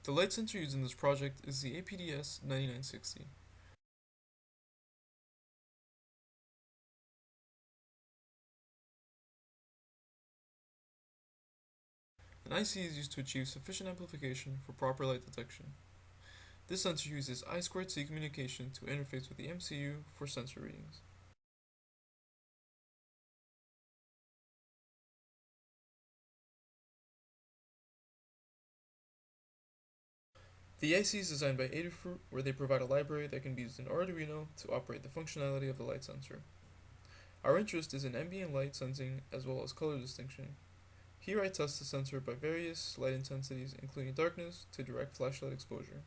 The light sensor used in this project is the APDS9960. An IC is used to achieve sufficient amplification for proper light detection. This sensor uses I2C communication to interface with the MCU for sensor readings. The IC is designed by Adafruit, where they provide a library that can be used in Arduino to operate the functionality of the light sensor. Our interest is in ambient light sensing as well as color distinction. Here I test the sensor by various light intensities, including darkness to direct flashlight exposure.